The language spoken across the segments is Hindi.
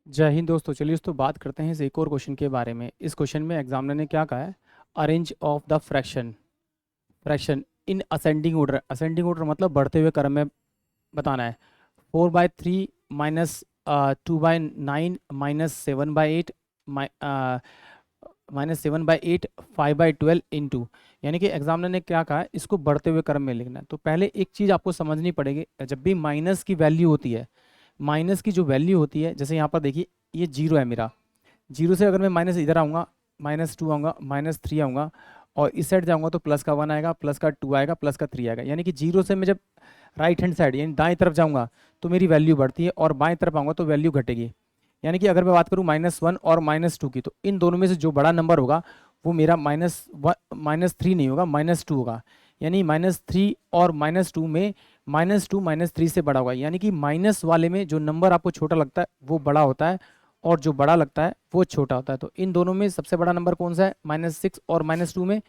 जय हिंद दोस्तों। चलिए दोस्तों बात करते हैं इस एक और क्वेश्चन के बारे में। इस क्वेश्चन में एग्जामिनर ने क्या कहा है, arrange of the fraction fraction in ascending order. Ascending order मतलब बढ़ते हुए क्रम में बताना है। 4/3 माइनस 2/9 माइनस 7/8 माइनस 7/8 5/12 इंटू, यानी कि एग्जामिनर ने क्या कहा है, इसको बढ़ते हुए क्रम में लिखना है। तो पहले एक चीज़ आपको समझनी पड़ेगी, जब भी माइनस की वैल्यू होती है, माइनस की जो वैल्यू होती है, जैसे यहाँ पर देखिए ये जीरो है मेरा, जीरो से अगर मैं माइनस इधर आऊँगा, -2 आऊँगा, -3 आऊँगा, और इस साइड जाऊँगा तो प्लस का 1 आएगा, प्लस का 2 आएगा, प्लस का 3 आएगा। यानी कि जीरो से मैं जब राइट हैंड साइड यानी दाएं तरफ जाऊँगा तो मेरी वैल्यू बढ़ती है, और बाएं तरफ आऊँगा तो वैल्यू घटेगी। यानी कि अगर मैं बात करूँ -1 और -2 की, तो इन दोनों में से जो बड़ा नंबर होगा वो मेरा -3 नहीं होगा, -2 होगा। यानी -3 और -2 में -2 -3 से बड़ा होगा। यानी कि माइनस वाले में जो नंबर आपको छोटा लगता है वो बड़ा होता है, और जो बड़ा लगता है वो छोटा होता है। तो इन दोनों में सबसे बड़ा नंबर कौन सा है? -6, और -2 में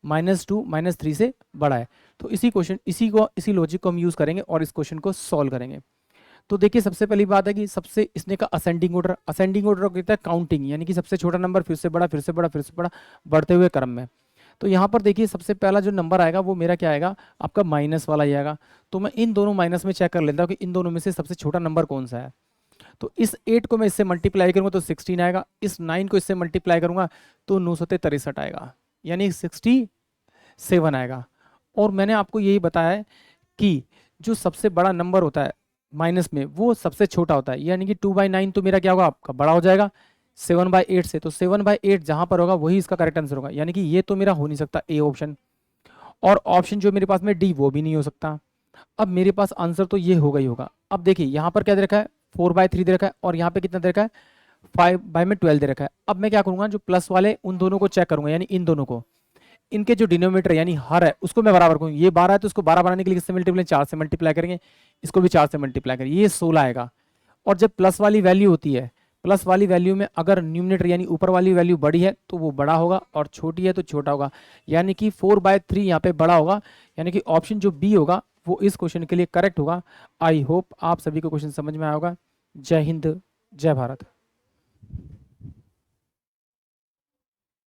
-2 -3 से बड़ा है। तो इसी लॉजिक को हम यूज़ करेंगे और इस क्वेश्चन को सॉल्व करेंगे। तो देखिए सबसे पहली बात है कि सबसे इसने का असेंडिंग ऑर्डर कहता है काउंटिंग, यानी कि सबसे छोटा नंबर फिर से बड़ा, फिर से बड़ा, फिर से बड़ा, बढ़ते हुए क्रम में। तो यहाँ पर देखिए सबसे पहला जो नंबर आएगा वो मेरा क्या आएगा, आपका माइनस वाला ही आएगा। तो मैं इन दोनों माइनस में चेक कर लेता हूँ कि इन दोनों में से सबसे छोटा नंबर कौन सा है। तो इस 8 को मैं इससे मल्टीप्लाई करूंगा तो 16 आएगा, इस 9 को इससे मल्टीप्लाई करूंगा तो 963 आएगा, यानी 67 आएगा। और मैंने आपको यही बताया है कि जो सबसे बड़ा नंबर होता है माइनस में वो सबसे छोटा होता है। यानी कि 2/9 तो मेरा क्या होगा, आपका बड़ा हो जाएगा 7/8 से। तो 7/8 जहां पर होगा वही इसका करेक्ट आंसर होगा। यानी कि ये तो मेरा हो नहीं सकता ए ऑप्शन, और ऑप्शन जो मेरे पास में डी वो भी नहीं हो सकता। अब मेरे पास आंसर तो ये होगा ही होगा। अब देखिए यहाँ पर क्या दे रखा है, 4/3 दे रखा है, और यहाँ पे कितना दे रखा है, 5/12 दे रखा है। अब मैं क्या करूंगा, जो प्लस वाले उन दोनों को चेक करूंगा, यानी इन दोनों को, इनके जो डिनोमीटर यानी हर है उसको मैं बराबर करूँ। ये 12 है तो उसको 12 बनाने के लिए किससे मल्टीप्लाई, 4 से मल्टीप्लाई करेंगे, इसको भी 4 से मल्टीप्लाई करेंगे, ये 16 आएगा। और जब प्लस वाली वैल्यू होती है, प्लस वाली वैल्यू में अगर न्यूमिनेटर यानी ऊपर वाली वैल्यू बड़ी है तो वो बड़ा होगा, और छोटी है तो छोटा होगा। यानी कि 4/3 यहाँ पे बड़ा होगा, यानी कि ऑप्शन जो बी होगा वो इस क्वेश्चन के लिए करेक्ट होगा। आई होप आप सभी को क्वेश्चन समझ में आया होगा। जय हिंद, जय भारत।